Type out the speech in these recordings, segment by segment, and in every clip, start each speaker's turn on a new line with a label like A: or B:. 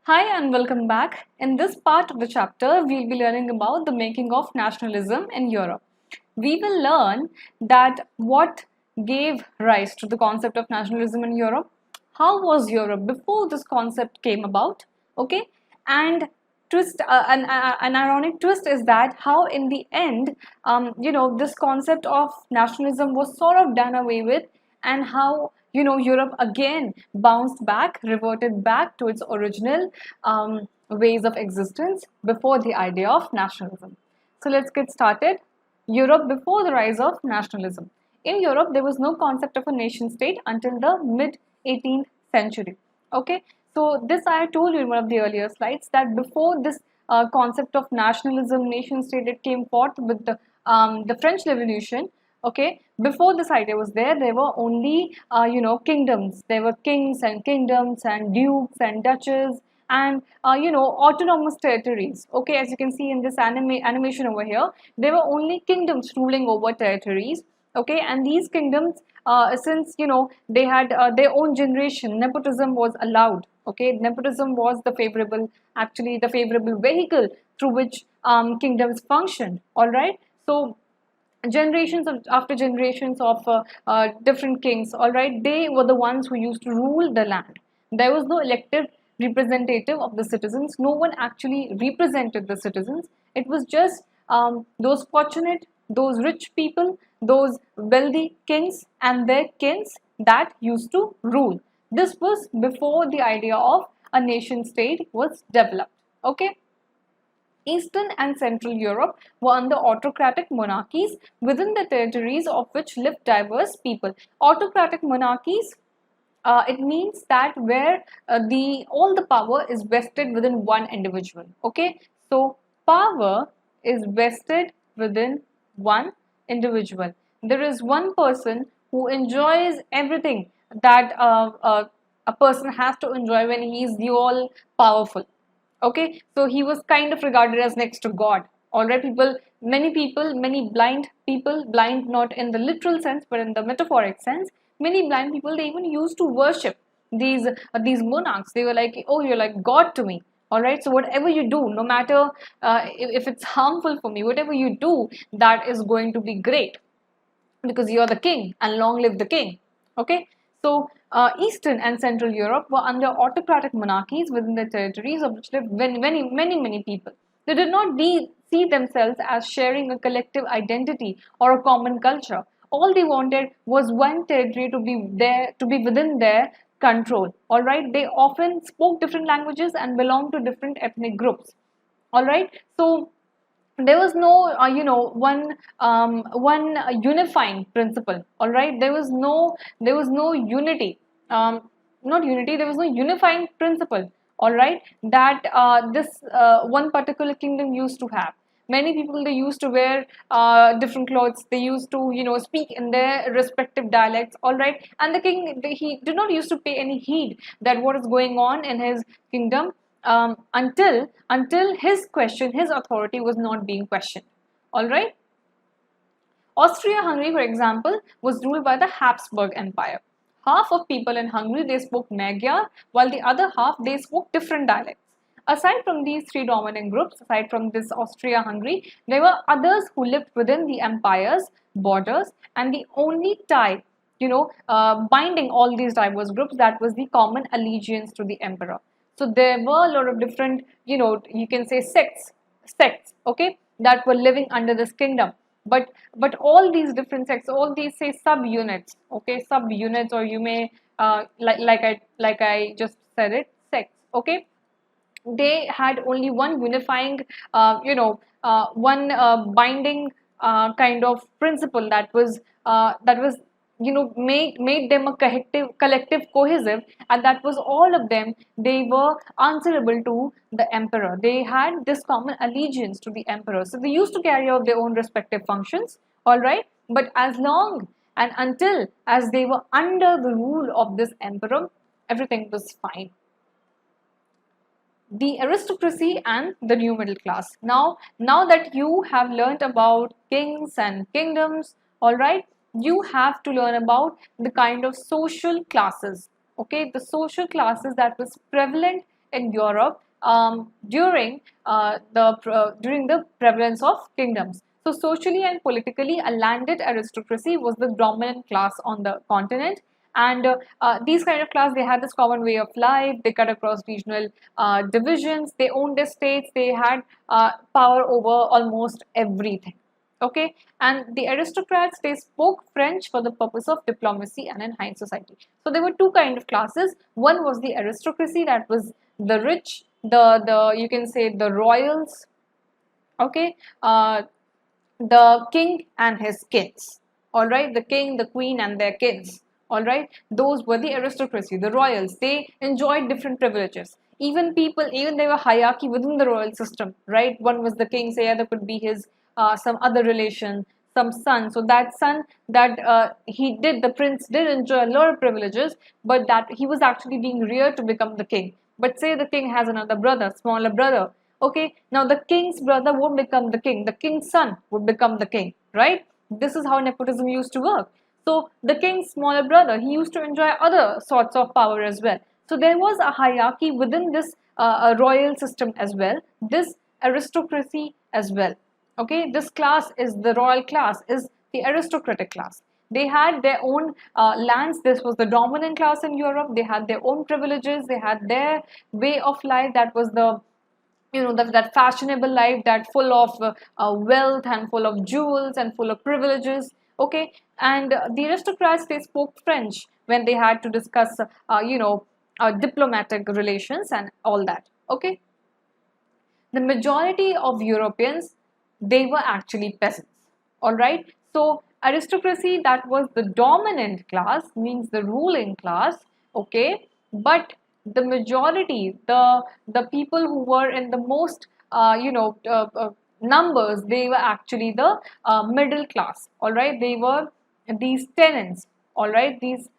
A: Hi and welcome back. In this part of the chapter, we'll be learning about the making of nationalism in Europe. We will learn that what gave rise to the concept of nationalism in Europe, how was Europe before this concept came about, okay? And an ironic twist is that how in the end, this concept of nationalism was sort of done away with, and how Europe again bounced back, reverted back to its original ways of existence before the idea of nationalism. So let's get started. Europe before the rise of nationalism. In Europe, there was no concept of a nation state until the mid 18th century. Okay, so this I told you in one of the earlier slides that before this concept of nationalism, nation state, it came forth with the French Revolution. Okay, before this idea was there were only kingdoms. There were kings and kingdoms and dukes and duchess and autonomous territories. Okay, as you can see in this animation over here, there were only kingdoms ruling over territories. Okay, and these kingdoms, since they had their own generation, nepotism was allowed. Okay, nepotism was the favorable vehicle through which kingdoms functioned. All right, so after generations of different kings, all right, they were the ones who used to rule the land. There was no elected representative of the citizens. No one actually represented the citizens. It was just those fortunate, those rich people, those wealthy kings and their kings that used to rule. This was before the idea of a nation state was developed. Okay. Eastern and Central Europe were under autocratic monarchies, within the territories of which lived diverse people. Autocratic monarchies, it means that where all the power is vested within one individual. Okay, so power is vested within one individual. There is one person who enjoys everything that a person has to enjoy when he is the all powerful. Okay, so he was kind of regarded as next to God. All right, many blind people, blind not in the literal sense but in the metaphoric sense, many blind people, they even used to worship these monarchs. They were like, oh, you're like God to me. All right, so whatever you do, no matter if it's harmful for me, whatever you do, that is going to be great because you're the king and long live the king. Okay, so Eastern and Central Europe were under autocratic monarchies within the territories of which lived many people. They did not see themselves as sharing a collective identity or a common culture. All they wanted was one territory to be within their control. All right, they often spoke different languages and belonged to different ethnic groups. All right, so there was no one unifying principle. All right, there was no unity, not unity, there was no unifying principle. All right, that this one particular kingdom used to have. Many people, they used to wear different clothes. They used to speak in their respective dialects. All right, and the king, he did not used to pay any heed that what is going on in his kingdom, until his authority was not being questioned. All right. Austria-Hungary, for example, was ruled by the Habsburg Empire. Half of people in Hungary, they spoke Magyar, while the other half, they spoke different dialects. Aside from these three dominant groups, aside from this Austria-Hungary, there were others who lived within the empire's borders, and the only tie, binding all these diverse groups, that was the common allegiance to the emperor. So there were a lot of different, you can say sects, okay, that were living under this kingdom. But all these different sects, all these say subunits, okay, subunits, or you may like I just said it, sects, okay, they had only one unifying, one binding kind of principle that was made them a collective cohesive, and that was all of them. They were answerable to the emperor. They had this common allegiance to the emperor, so they used to carry out their own respective functions. All right, but as long and until as they were under the rule of this emperor, everything was fine. The aristocracy and the new middle class. Now that you have learnt about kings and kingdoms, all right, you have to learn about the kind of social classes, okay, the social classes that was prevalent in Europe during the prevalence of kingdoms. So socially and politically, a landed aristocracy was the dominant class on the continent. And these kind of class, they had this common way of life. They cut across regional divisions. They owned estates. They had power over almost everything. Okay, and the aristocrats, they spoke French for the purpose of diplomacy and in high society. So there were two kind of classes. One was the aristocracy, that was the rich, the you can say the royals. Okay, the king and his kids. All right, the king, the queen, and their kids. All right, those were the aristocracy, the royals. They enjoyed different privileges. Even people, even there were hierarchy within the royal system. Right, one was the king, say other could be his some other relation, some son. So that son, that the prince did enjoy a lot of privileges, but that he was actually being reared to become the king. But say the king has another brother, smaller brother. Okay, now the king's brother won't become the king. The king's son would become the king, right? This is how nepotism used to work. So the king's smaller brother, he used to enjoy other sorts of power as well. So there was a hierarchy within this royal system as well, this aristocracy as well. Okay, this class is the royal class, is the aristocratic class. They had their own lands. This was the dominant class in Europe. They had their own privileges. They had their way of life. That was the that fashionable life, that full of wealth and full of jewels and full of privileges. Okay, and the aristocrats, they spoke French when they had to discuss diplomatic relations and all that. Okay, the majority of Europeans, they were actually peasants. All right, so aristocracy, that was the dominant class, means the ruling class. Okay, but the majority, the people who were in the most numbers, they were actually the middle class. All right, they were these tenants. All right, these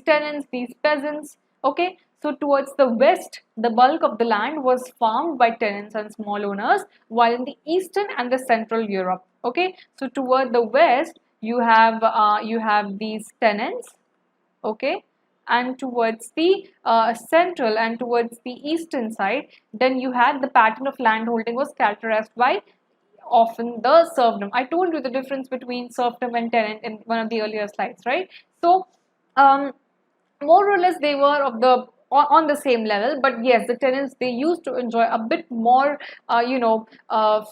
A: tenants, these peasants. Okay, so towards the west, the bulk of the land was farmed by tenants and small owners, while in the eastern and the central Europe. Okay, so toward the west, you have these tenants. Okay, and towards the central and towards the eastern side, then you had the pattern of landholding was characterized by often the serfdom. I told you the difference between serfdom and tenant in one of the earlier slides, right? So more or less they were on the same level, but yes, the tenants, they used to enjoy a bit more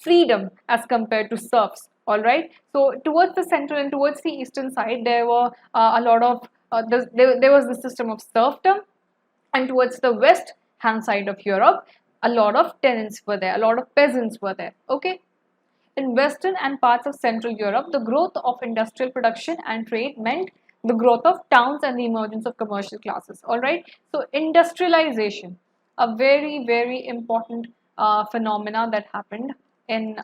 A: freedom as compared to serfs. All right, so towards the central and towards the eastern side, there were a lot of there was the system of serfdom, and towards the west hand side of Europe, a lot of tenants were there, a lot of peasants were there. Okay, in Western and parts of Central Europe, the growth of industrial production and trade meant the growth of towns and the emergence of commercial classes. All right, so industrialization, a very, very important phenomena that happened in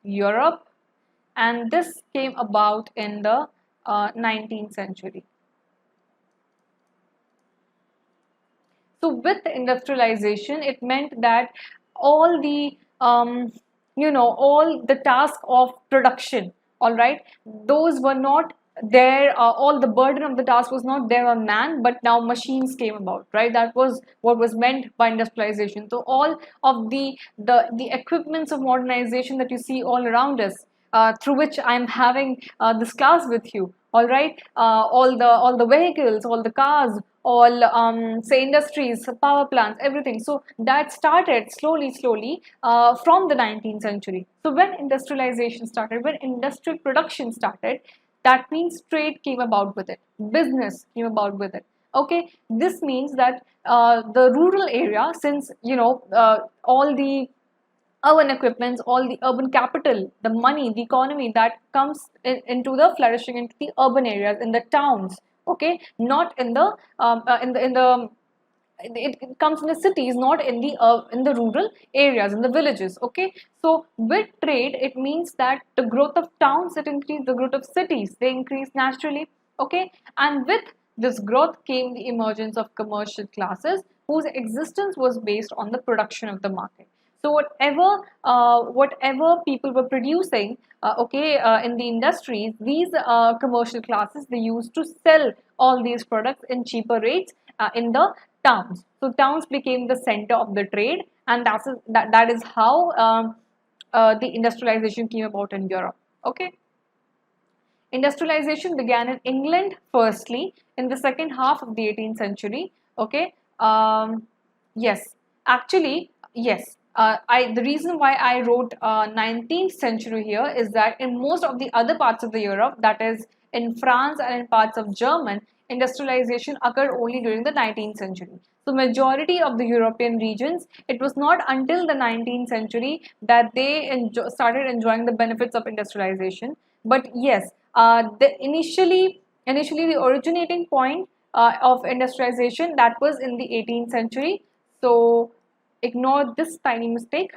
A: Europe, and this came about in the 19th century. So with industrialization, it meant that all the all the task of production, all right, those were not there. All the burden of the task was not there on man, but now machines came about, right? That was what was meant by industrialization. So all of the equipments of modernization that you see all around us, through which I'm having this class with you. All right, all the vehicles, all the cars, all say industries, power plants, everything. So that started slowly from the 19th century. So when industrialization started, when industrial production started, that means trade came about with it, business came about with it. Okay, this means that the rural area, since all the urban equipments, all the urban capital, the money, the economy, that comes into the flourishing into the urban areas, in the towns. Okay, not in the it comes in the cities, not in the rural areas, in the villages. Okay, so with trade, it means that the growth of towns, it increase, the growth of cities, they increase naturally. Okay, and with this growth came the emergence of commercial classes whose existence was based on the production of the market. So whatever people were producing, in the industries, these commercial classes, they used to sell all these products in cheaper rates in the towns. So towns became the center of the trade, and that is how the industrialization came about in Europe. Okay. Industrialization began in England firstly in the second half of the 18th century. Okay. Yes, actually, yes. The reason why I wrote 19th century here is that in most of the other parts of the Europe, that is in France and in parts of German, industrialization occurred only during the 19th century. So majority of the European regions, it was not until the 19th century that they started enjoying the benefits of industrialization. But yes, initially the originating point of industrialization, that was in the 18th century. So ignore this tiny mistake.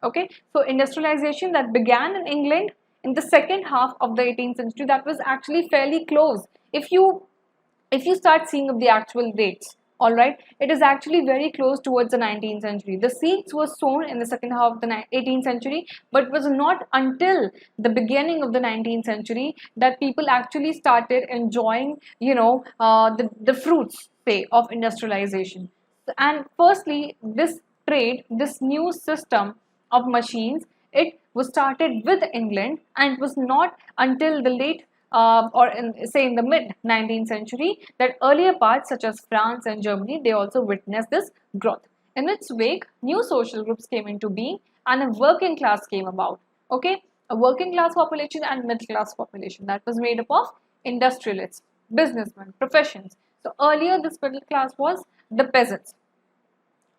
A: Okay, so industrialization that began in England in the second half of the 18th century, that was actually fairly close. If you start seeing of the actual dates, all right, it is actually very close towards the 19th century. The seeds were sown in the second half of the 18th century, but it was not until the beginning of the 19th century that people actually started enjoying, the fruits, say, of industrialization. And firstly, this trade, this new system of machines, it was started with England, and it was not until the late or say in the mid 19th century that earlier parts such as France and Germany, they also witnessed this growth. In its wake, new social groups came into being and a working class came about. Okay, a working class population and middle class population that was made up of industrialists, businessmen, professions. So earlier this middle class was the peasants.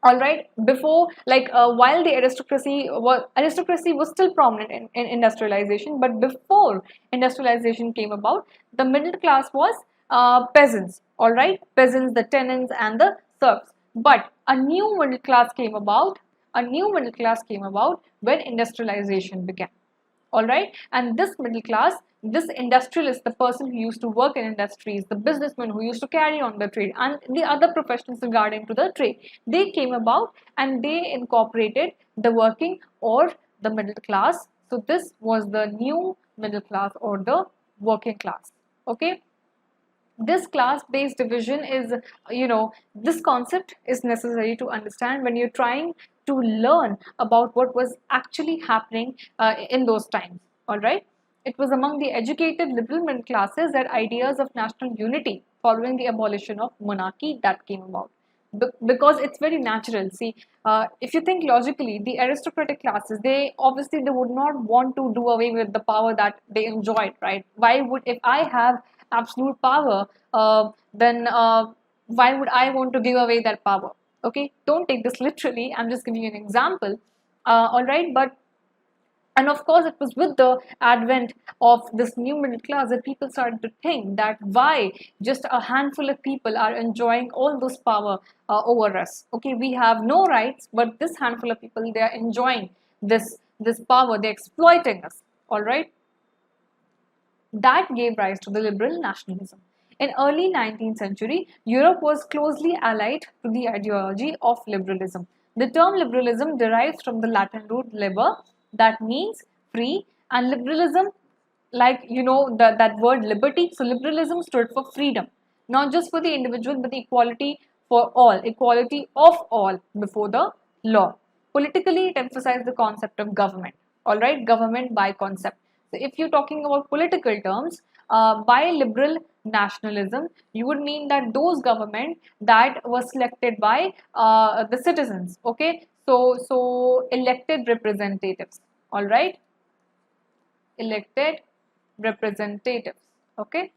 A: All right, before, like, while the aristocracy was still prominent in industrialization, but before industrialization came about, the middle class was peasants. All right, peasants, the tenants and the serfs. But a new middle class came about, when industrialization began. All right, and this middle class, this industrialist, the person who used to work in industries, the businessman who used to carry on the trade, and the other professions regarding to the trade, they came about and they incorporated the working or the middle class. So this was the new middle class or the working class. Okay, this class based division is, this concept is necessary to understand when you're trying to learn about what was actually happening in those times. All right, it was among the educated liberal middle classes that ideas of national unity following the abolition of monarchy that came about. Because it's very natural. See, if you think logically, the aristocratic classes, they obviously they would not want to do away with the power that they enjoyed, right? Why would, if I have absolute power, then why would I want to give away that power? Okay, don't take this literally. I'm just giving you an example. All right, but and of course, it was with the advent of this new middle class that people started to think that why just a handful of people are enjoying all this power over us. Okay, we have no rights, but this handful of people, they are enjoying this power. They're exploiting us. All right, that gave rise to the liberal nationalism. In early 19th century, Europe was closely allied to the ideology of liberalism. The term liberalism derives from the Latin root liber, that means free, and liberalism, like, that word liberty. So liberalism stood for freedom, not just for the individual, but the equality for all, equality of all before the law. Politically, it emphasized the concept of government. All right, government by concept. So if you're talking about political terms, by liberal nationalism, you would mean that those government that was selected by the citizens. Okay, so elected representatives. All right, elected representatives. Okay.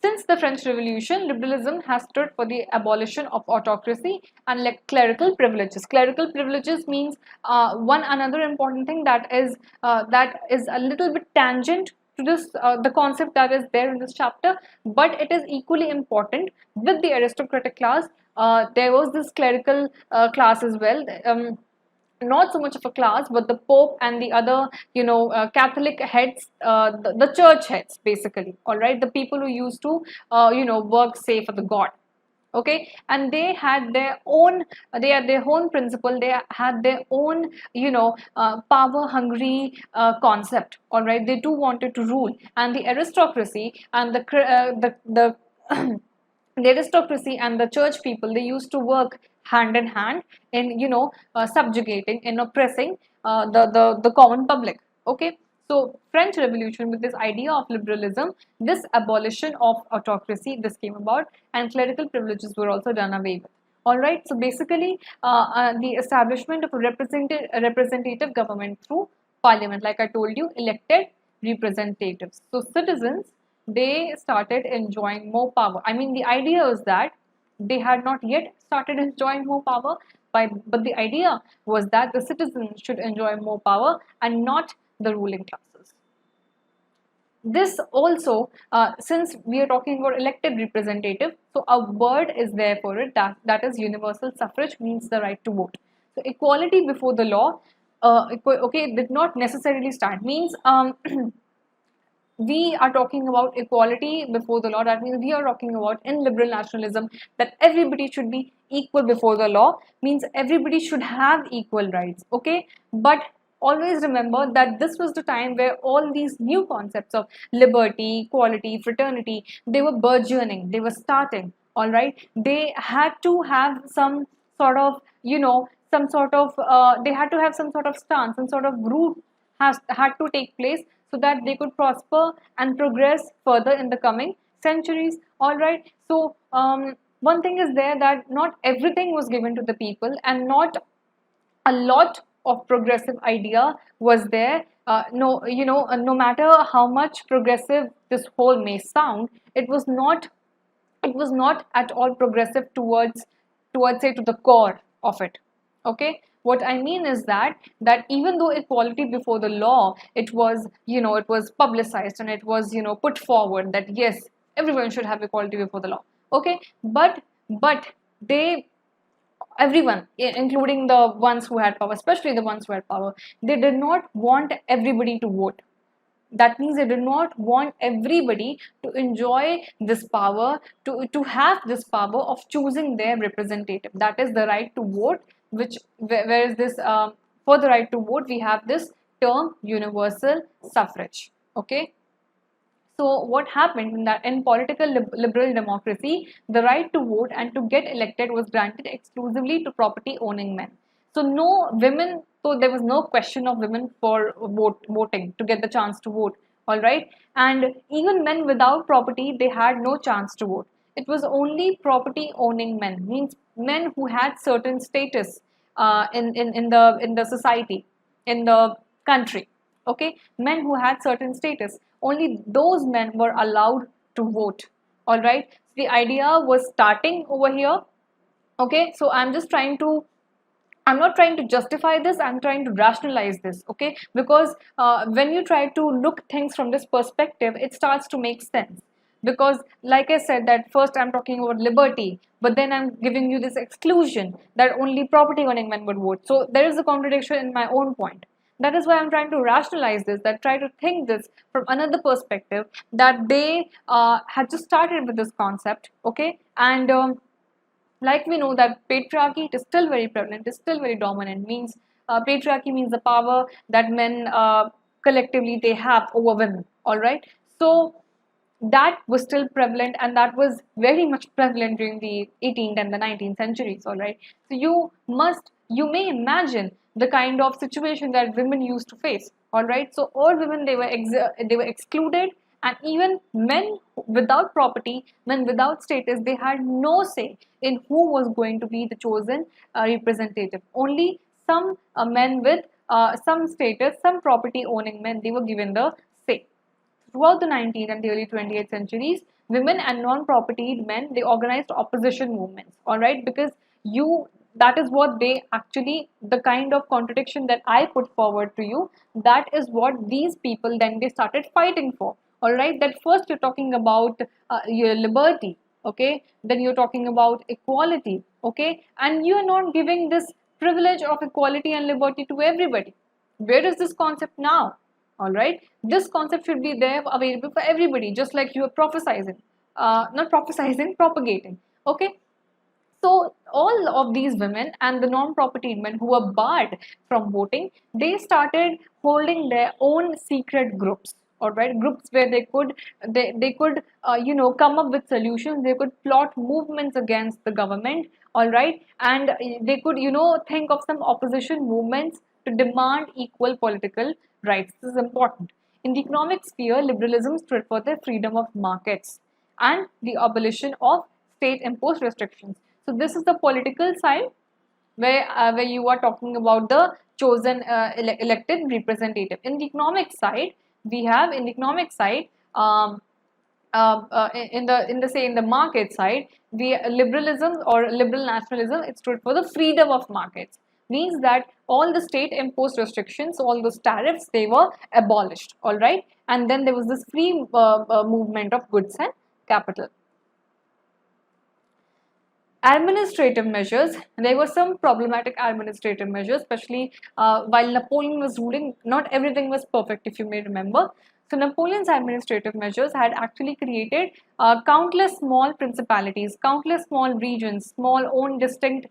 A: Since the French Revolution, liberalism has stood for the abolition of autocracy and clerical privileges. Clerical privileges means one another important thing that is a little bit tangent to this the concept that is there in this chapter, but it is equally important. With the aristocratic class, there was this clerical class as well. Not so much of a class, but the Pope and the other, Catholic heads, the church heads, basically. All right, the people who used to, work, say, for the God. Okay, and they had their own, principle. They had their own, power hungry concept. All right, they too wanted to rule, and the aristocracy and the the aristocracy and the church people, they used to work hand in hand in, subjugating and oppressing the common public. Okay, so French Revolution, with this idea of liberalism, this abolition of autocracy, this came about, and clerical privileges were also done away with. All right, so basically, the establishment of a representative government through parliament, like I told you, elected representatives. So citizens, they started enjoying more power. I mean, the idea is that they had not yet started enjoying more power, but the idea was that the citizens should enjoy more power and not the ruling classes. This also, since we are talking about elected representative, so a word is there for it, that is universal suffrage, means the right to vote. So equality before the law, okay, did not necessarily start, means we are talking about equality before the law. That means we are talking about, in liberal nationalism, that everybody should be equal before the law, means everybody should have equal rights. Okay, but always remember that this was the time where all these new concepts of liberty, equality, fraternity, they were burgeoning, they were starting. All right, they had to have some sort of, some sort of, they had to have some sort of stance, some sort of root had to take place, so that they could prosper and progress further in the coming centuries. All right, so one thing is there, that not everything was given to the people, and not a lot of progressive idea was there. No matter how much progressive this whole may sound, it was not at all progressive towards say, to the core of it. Okay, what I mean is that even though equality before the law, it was publicized, and it was, put forward that yes, everyone should have equality before the law. Okay, but they, everyone, including the ones who had power, especially the ones who had power, they did not want everybody to vote. That means they did not want everybody to enjoy this power, to have this power of choosing their representative. That is the right to vote, which, where is this, for the right to vote, we have this term universal suffrage. Okay, so what happened in that, in political liberal democracy, the right to vote and to get elected was granted exclusively to property owning men. So no women, so there was no question of women for voting, to get the chance to vote. All right, and even men without property, they had no chance to vote. It was only property owning men, means men who had certain status, in the society, in the country. Okay, men who had certain status, only those men were allowed to vote. All right, so the idea was starting over here. Okay, so I'm not trying to justify this, I'm trying to rationalize this. Okay, because when you try to look things from this perspective, it starts to make sense. Because like I said, that first I'm talking about liberty, but then I'm giving you this exclusion that only property owning men would vote. So there is a contradiction in my own point. That is why I'm trying to rationalize this, that try to think this from another perspective, that they had just started with this concept. Okay, and like we know that patriarchy, it is still very prevalent, is still very dominant, means patriarchy means the power that men, collectively, they have over women. All right, so that was still prevalent, and that was very much prevalent during the 18th and the 19th centuries. All right, so you may imagine the kind of situation that women used to face. All right, so all women, they were excluded, and even men without property, men without status, they had no say in who was going to be the chosen representative. Only some men with some status, some property owning men, they were given the say. Throughout the 19th and the early 20th centuries, women and non-propertied men, they organized opposition movements. All right, because that is what they actually, the kind of contradiction that I put forward to you, that is what these people then they started fighting for. All right, that first you're talking about your liberty. Okay, then you're talking about equality. Okay, and you are not giving this privilege of equality and liberty to everybody. Where is this concept now? All right, this concept should be there, available for everybody, just like you are prophesizing, not prophesizing, propagating. Okay, so all of these women and the non-property men who were barred from voting, they started holding their own secret groups. all right, groups where they could come up with solutions, they could plot movements against the government, all right, and they could think of some opposition movements to demand equal political rights. This is important. In the economic sphere, liberalism stood for the freedom of markets and the abolition of state imposed restrictions. So this is the political side, where you are talking about the chosen elected representative. In the economic side, we have in the economic side, in the market side, we liberalism or liberal nationalism, it stood for the freedom of markets. Means that all the state imposed restrictions, all those tariffs, they were abolished, all right, and then there was this free movement of goods and capital. Administrative measures, there were some problematic administrative measures, especially while Napoleon was ruling. Not everything was perfect, if you may remember. So Napoleon's administrative measures had actually created countless small principalities, countless small regions, small own distinct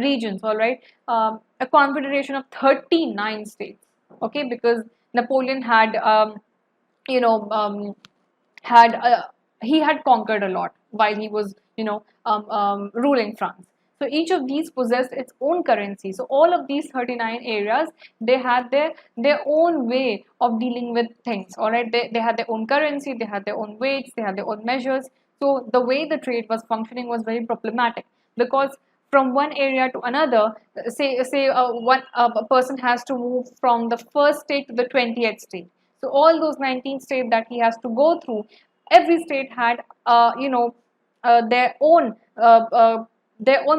A: regions, all right, a confederation of 39 states, okay, because Napoleon had you know had he had conquered a lot while he was ruling France. So each of these possessed its own currency. So all of these 39 areas, they had their own way of dealing with things, all right. They had their own currency, they had their own weights, they had their own measures. So the way the trade was functioning was very problematic, because from one area to another, one a person has to move from the first state to the 20th state. So all those 19 states that he has to go through, every state had their own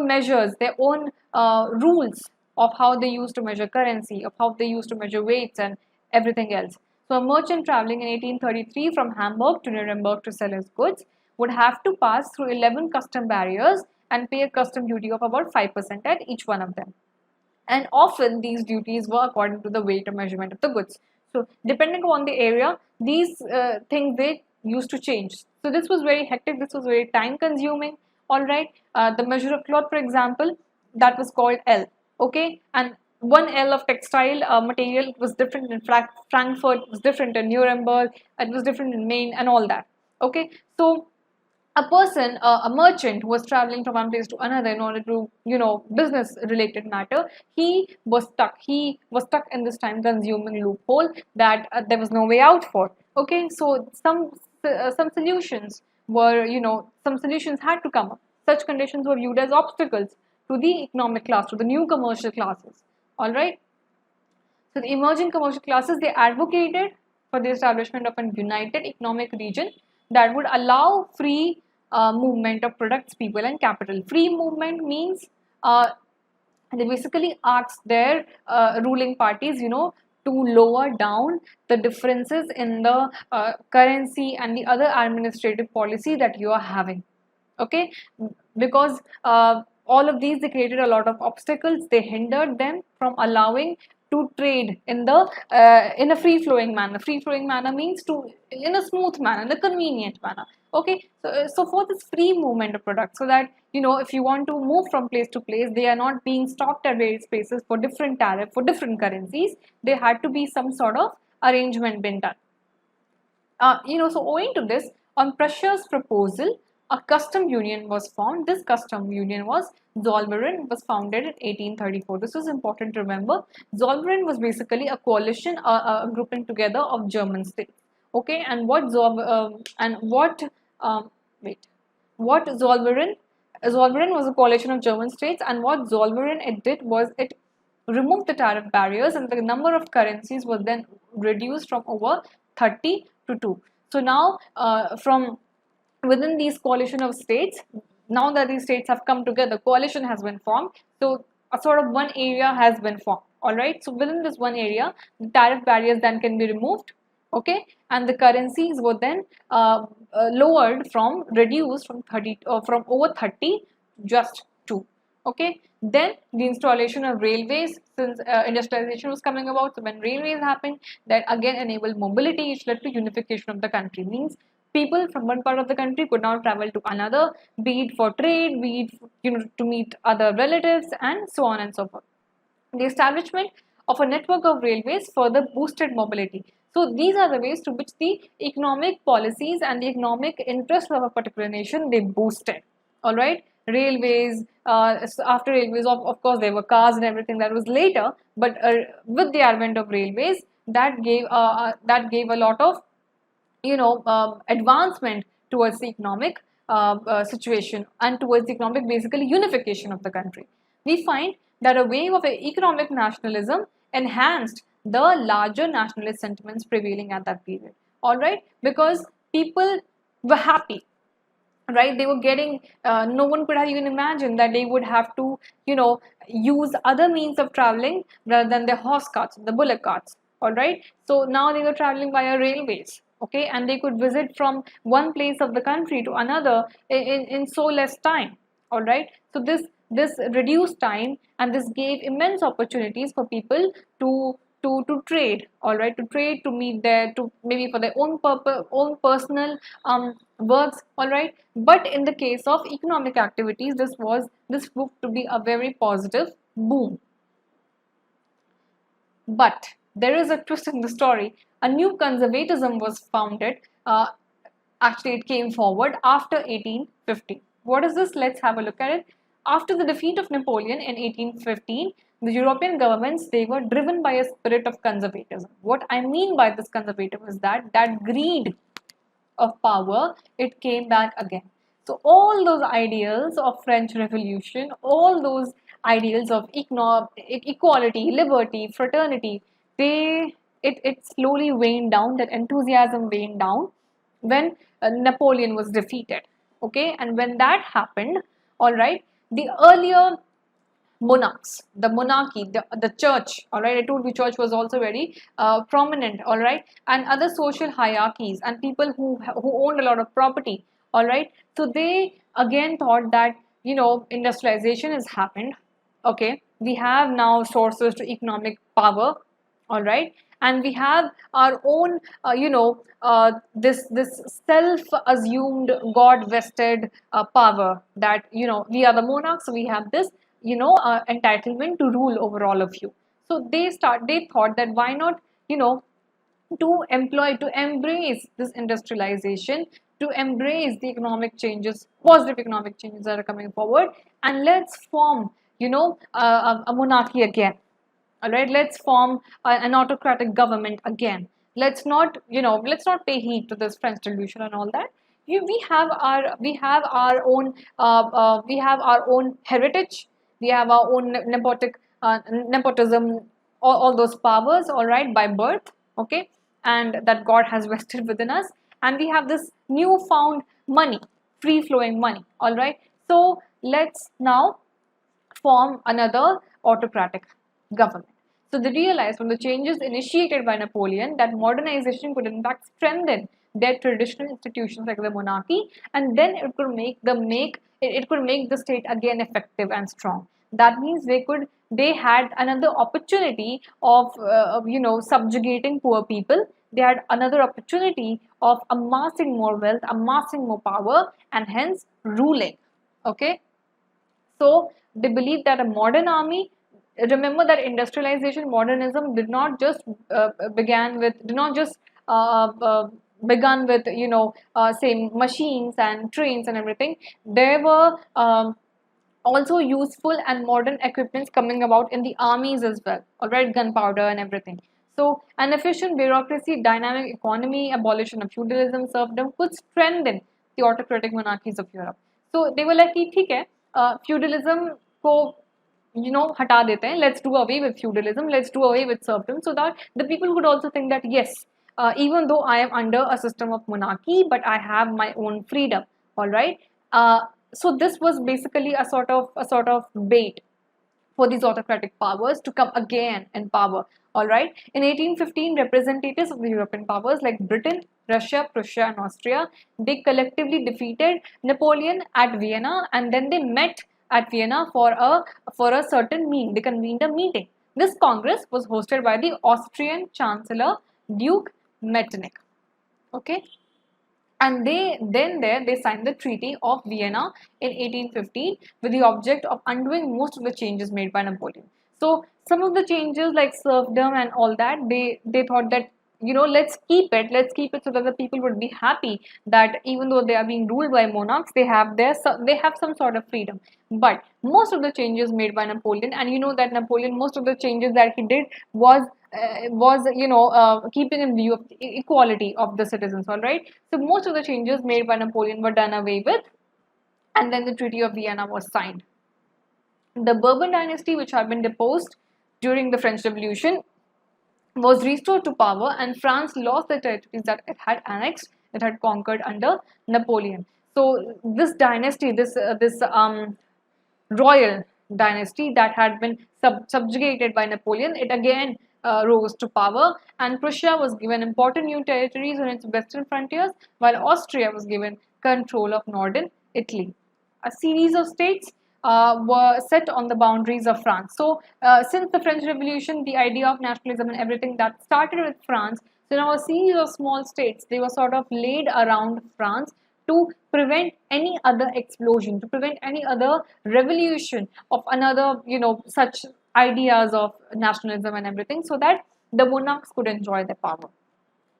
A: measures, their own rules of how they used to measure currency, of how they used to measure weights and everything else. So a merchant traveling in 1833 from Hamburg to Nuremberg to sell his goods would have to pass through 11 custom barriers and pay a custom duty of about 5% at each one of them. And often these duties were according to the weight or measurement of the goods. So depending on the area, these things, they used to change. So this was very hectic, this was very time consuming, all right. The measure of cloth, for example, that was called L, okay, and 1 L of textile material was different in Frankfurt, it was different in Nuremberg, it was different in Maine and all that, okay. So a person, a merchant who was traveling from one place to another in order to, business related matter, he was stuck in this time consuming loophole that there was no way out for, okay. So some solutions were, some solutions had to come up. Such conditions were viewed as obstacles to the economic class, to the new commercial classes, all right. So the emerging commercial classes, they advocated for the establishment of a united economic region that would allow free movement of products, people and capital. Free movement means they basically asked their ruling parties, to lower down the differences in the currency and the other administrative policy that you are having, okay, because all of these, they created a lot of obstacles, they hindered them from allowing to trade in a free flowing manner. Free flowing manner means in a smooth manner, in a convenient manner, okay. So for this free movement of products, so that if you want to move from place to place, they are not being stopped at various places for different tariff, for different currencies. There had to be some sort of arrangement being done. So owing to this, on Prussia's proposal, a custom union was formed. This custom union was Zollverein, was founded in 1834. This is important to remember. Zollverein was basically a coalition, a grouping together of German states. Okay, and what Zollverein was a coalition of German states, and what Zollverein it did was it removed the tariff barriers, and the number of currencies was then reduced from over 30 to 2. So now from within these coalition of states, now that these states have come together, coalition has been formed. So a sort of one area has been formed, all right. So within this one area, the tariff barriers then can be removed, okay, and the currencies were then reduced from 30 from over 30 just 2, okay. Then the installation of railways, since industrialization was coming about. So when railways happened, that again enabled mobility, which led to unification of the country. Means people from one part of the country could now travel to another, be it for trade, be it to meet other relatives, and so on and so forth. The establishment of a network of railways further boosted mobility. So these are the ways to which the economic policies and the economic interests of a particular nation, they boosted. All right, railways, after railways, of course there were cars and everything, that was later, but with the advent of railways, that gave a lot of advancement towards the economic situation and towards the economic basically unification of the country. We find that a wave of economic nationalism enhanced the larger nationalist sentiments prevailing at that period. All right, because people were happy, right? They were getting, no one could have even imagined that they would have to use other means of traveling rather than their horse carts, the bullock carts. All right, so now they were traveling via railways, okay, and they could visit from one place of the country to another in so less time. All right, so this reduced time, and this gave immense opportunities for people to trade. All right, to trade, to meet their, to maybe for their own purpose, own personal works. All right, but in the case of economic activities, this proved to be a very positive boom. But there is a twist in the story. A new conservatism was founded. Actually, it came forward after 1850. What is this? Let's have a look at it. After the defeat of Napoleon in 1815, the European governments, they were driven by a spirit of conservatism. What I mean by this conservatism is that greed of power, it came back again. So all those ideals of French Revolution, all those ideals of equality, liberty, fraternity, it slowly waned down. That enthusiasm waned down when Napoleon was defeated. Okay, and when that happened, all right, the earlier monarchs, the monarchy, the church, all right, I told you church was also very prominent, all right, and other social hierarchies and people who owned a lot of property, all right, so they again thought that industrialization has happened, okay, we have now sources to economic power, all right, and we have our own this self assumed god vested power, that we are the monarchs, so we have this entitlement to rule over all of you. So they thought that why not to embrace this industrialization, to embrace the economic changes, positive economic changes that are coming forward, and let's form a monarchy again. All right, let's form an autocratic government again. Let's not pay heed to this French Revolution and all that. We have our own heritage. We have our own nepotism, all those powers, all right, by birth, okay, and that God has vested within us, and we have this newfound money, free flowing money, all right. So let's now form another autocratic government. So they realized from the changes initiated by Napoleon that modernization could in fact strengthen their traditional institutions like the monarchy, and then it could make the state again effective and strong. That means they had another opportunity of subjugating poor people. They had another opportunity of amassing more wealth, amassing more power, and hence ruling. Okay. So they believe that a modern army, remember that industrialization, modernism did not just begun with say machines and trains and everything. There were also useful and modern equipments coming about in the armies as well, all right, gunpowder and everything. So an efficient bureaucracy, dynamic economy, abolition of feudalism, serfdom could strengthen the autocratic monarchies of Europe. So they were like, ठीक है, feudalism को हटा देते हैं, let's do away with feudalism, let's do away with serfdom, so that the people could also think that yes, even though I am under a system of monarchy, but I have my own freedom, all right. So this was basically a sort of bait for these autocratic powers to come again in power. All right. In 1815, representatives of the European powers like Britain, Russia, Prussia, and Austria, they collectively defeated Napoleon at Vienna, and then they met at Vienna for a certain meeting. They convened a meeting. This congress was hosted by the Austrian Chancellor Duke Metternich. Okay. And they signed the Treaty of Vienna in 1815 with the object of undoing most of the changes made by Napoleon. So some of the changes like serfdom and all that, they thought that let's keep it so that the people would be happy that even though they are being ruled by monarchs, they have some sort of freedom. But most of the changes made by Napoleon, and that Napoleon, most of the changes that he did was keeping in view of equality of the citizens. All right, so most of the changes made by Napoleon were done away with, and then the Treaty of Vienna was signed. The Bourbon dynasty, which had been deposed during the French Revolution, was restored to power, and France lost the territories that it had annexed, it had conquered under Napoleon. So this dynasty, this royal dynasty that had been subjugated by Napoleon, it again rose to power, and Prussia was given important new territories on its western frontiers, while Austria was given control of northern Italy. A series of states were set on the boundaries of France. So, since the French Revolution, the idea of nationalism and everything that started with France, so now a series of small states, they were sort of laid around France to prevent any other explosion, to prevent any other revolution of another, such ideas of nationalism and everything, so that the monarchs could enjoy their power.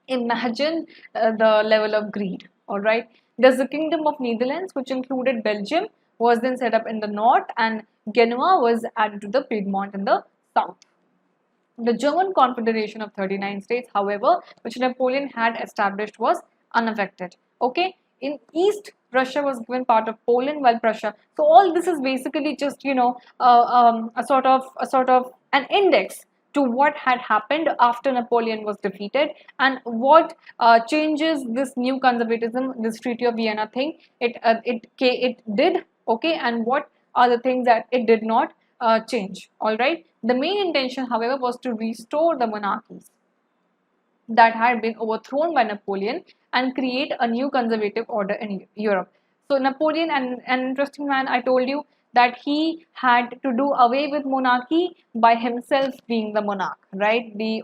A: Imagine the level of greed. All right, there's the Kingdom of Netherlands, which included Belgium, was then set up in the north, and Genoa was added to the Piedmont in the south. The German Confederation of 39 states, however, which Napoleon had established, was unaffected. Okay, in East, Russia was given part of Poland, while Prussia. So all this is basically just a sort of an index to what had happened after Napoleon was defeated, and what changes this new conservatism, this Treaty of Vienna thing, it did. Okay, and what are the things that it did not change. All right. The main intention, however, was to restore the monarchies that had been overthrown by Napoleon and create a new conservative order in Europe. So Napoleon, an interesting man, I told you that he had to do away with monarchy by himself being the monarch, right? The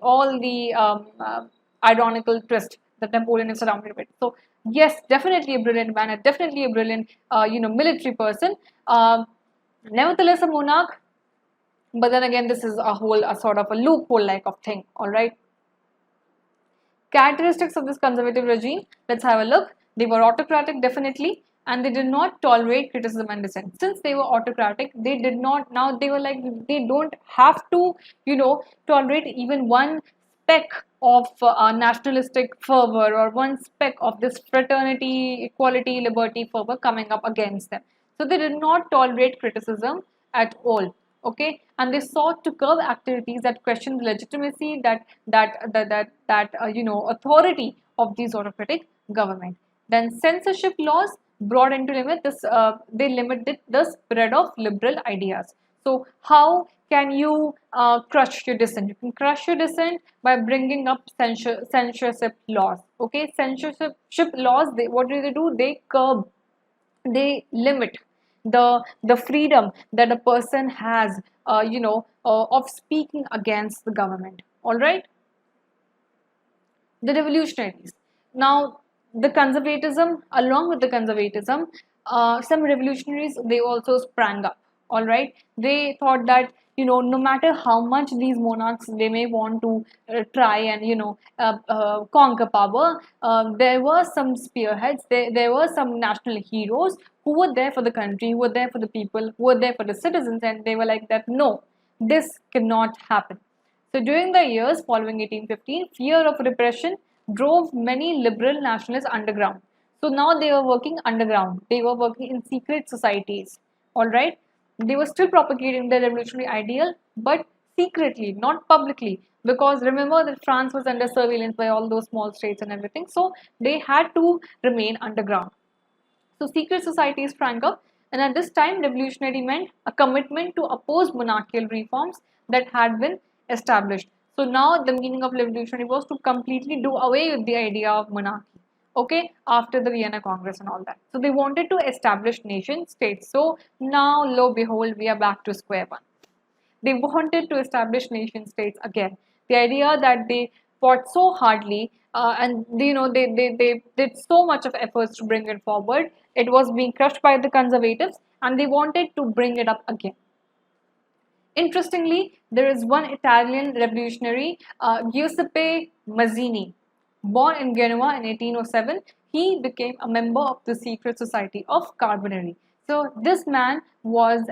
A: ironical twist that Napoleon is surrounded with. So yes, definitely a brilliant man, and definitely a brilliant, military person. Nevertheless, a monarch, but then again, this is a sort of a loophole like of thing. All right. Characteristics of this conservative regime, let's have a look. They were autocratic, definitely, and they did not tolerate criticism and dissent. Since they were autocratic, they did not, now they were like, they don't have to, tolerate even one speck of nationalistic fervor, or one speck of this fraternity, equality, liberty fervor coming up against them. So they did not tolerate criticism at all. Okay, and they sought to curb activities that question the legitimacy, authority of these autocratic government. Then censorship laws brought into limit this, they limited the spread of liberal ideas. So how can you crush your dissent? You can crush your dissent by bringing up censorship laws. Okay, censorship laws, what do? They curb, they limit the freedom that a person has, of speaking against the government. All right. The revolutionaries, now the conservatism, along with the conservatism, some revolutionaries, they also sprang up. All right, they thought that, no matter how much these monarchs, they may want to try and conquer power, there were some spearheads, there were some national heroes who were there for the country, who were there for the people, who were there for the citizens, and they were like that, no, this cannot happen. So during the years following 1815, fear of repression drove many liberal nationalists underground. So now they were working underground. They were working in secret societies. All right. They were still propagating the revolutionary ideal, but secretly, not publicly. Because remember that France was under surveillance by all those small states and everything. So they had to remain underground. So secret societies sprang up, and at this time, revolutionary meant a commitment to oppose monarchical reforms that had been established. So now the meaning of revolutionary was to completely do away with the idea of monarchy. Okay, after the Vienna Congress and all that. So they wanted to establish nation states. So now, lo behold, we are back to square one. They wanted to establish nation states again. The idea that they fought so hardly, and they did so much of efforts to bring it forward, it was being crushed by the conservatives, and they wanted to bring it up again. Interestingly, there is one Italian revolutionary, Giuseppe Mazzini, born in Genoa in 1807. He became a member of the secret society of Carbonari. So this man was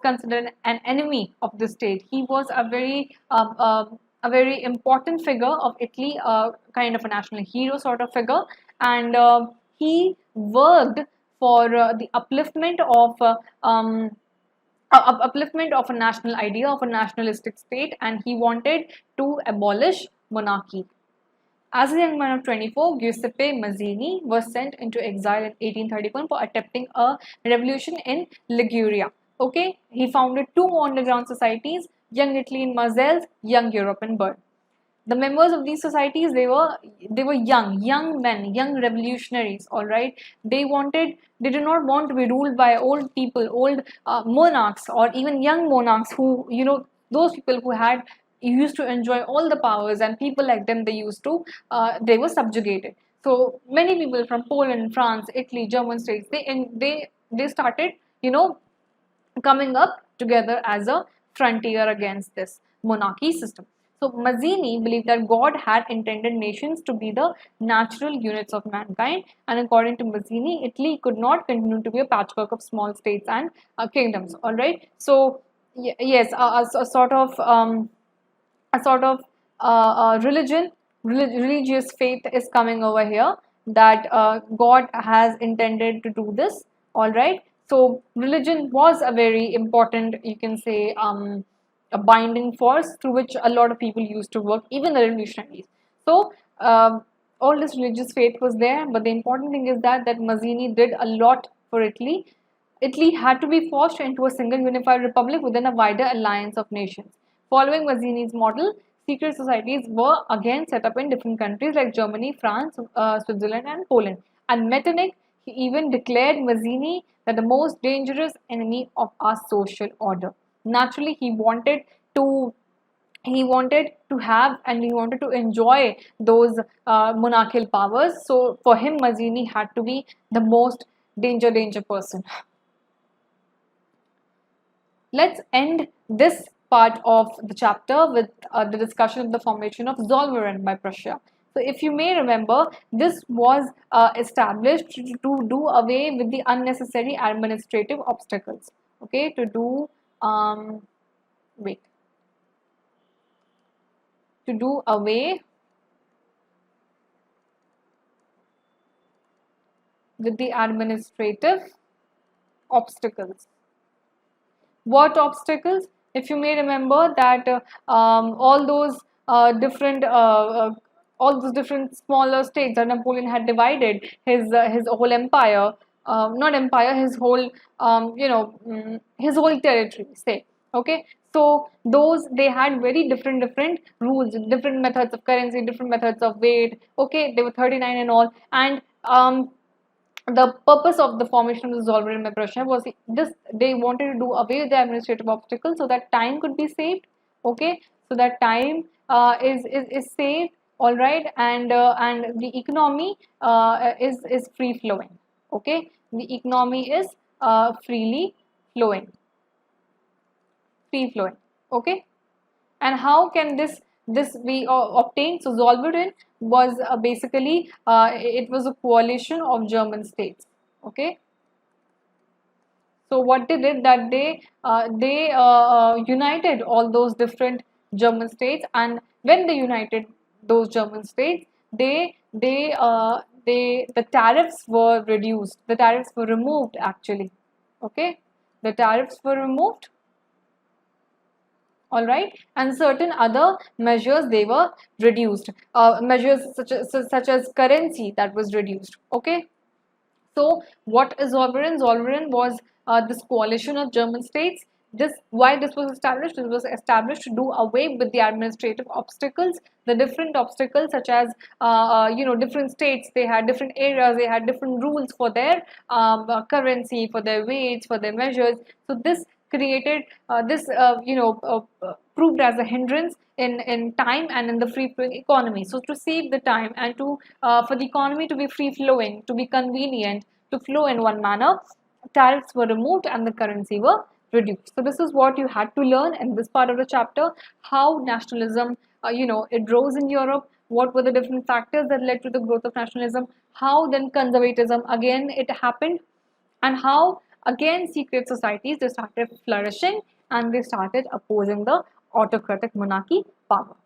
A: considered an enemy of the state. He was a very important figure of Italy, kind of a national hero sort of figure, and he worked for the upliftment of a national idea of a nationalistic state, and he wanted to abolish monarchy. As a young man of 24, Giuseppe Mazzini was sent into exile in 1831 for attempting a revolution in Liguria. Okay, he founded two underground societies, Young Italy in Marseilles, Young Europe in Bern. The members of these societies, they were young men, young revolutionaries. All right, they did not want to be ruled by old people, old monarchs, or even young monarchs who, those people who had used to enjoy all the powers, and people like them, they were subjugated. So many people from Poland, France, Italy, German states, they started, coming up together as a frontier against this monarchy system. So Mazzini believed that God had intended nations to be the natural units of mankind, and according to Mazzini, Italy could not continue to be a patchwork of small states and kingdoms. All right. So yes, a sort of religious faith is coming over here, that God has intended to do this. All right. So religion was a very important, you can say, a binding force through which a lot of people used to work, even the revolutionaries. So all this religious faith was there, but the important thing is that Mazzini did a lot for Italy. Italy had to be forced into a single unified republic within a wider alliance of nations. Following Mazzini's model, secret societies were again set up in different countries like Germany, France, Switzerland, and Poland. And Metternich, he even declared Mazzini that the most dangerous enemy of our social order. Naturally, to he wanted to have and he wanted to enjoy those monarchical powers. So for him, Mazzini had to be the most danger person. Let's end this part of the chapter with the discussion of the formation of Zollverein by Prussia. So if you may remember, this was established to do away with the unnecessary administrative obstacles. Okay, to do wait to do away with the administrative obstacles. What obstacles? If you may remember that all those different smaller states that Napoleon had divided his whole empire, not empire, his whole territory, say. Okay, so those, they had very different rules, different methods of currency, different methods of weight. Okay, they were 39 and all, and the purpose of the formation of the Zollverein by Prussia was this: they wanted to do away with the administrative obstacles so that time could be saved. Okay, so that time is saved. All right, and the economy is free flowing. Okay, the economy is flowing, free flowing. Okay, and how can this be obtained? So Zollverein was basically it was a coalition of German states. Okay, so what they did, that they united all those different German states, and when they united those German states, the tariffs were reduced, the tariffs were removed actually. Okay, the tariffs were removed. All right, and certain other measures, they were reduced, measures such as currency, that was reduced. Okay, so what is Zollverein? Zollverein was this coalition of German states. Why this was established? It was established to do away with the administrative obstacles, the different obstacles, such as different states, they had different areas, they had different rules for their currency, for their weights, for their measures. So this created proved as a hindrance in time and in the free flowing economy. So to save the time and to for the economy to be free flowing, to be convenient, to flow in one manner, tariffs were removed and the currency were reduced. So this is what you had to learn in this part of the chapter, how nationalism, it rose in Europe, what were the different factors that led to the growth of nationalism, how then conservatism again it happened, and how again secret societies they started flourishing and they started opposing the autocratic monarchy power.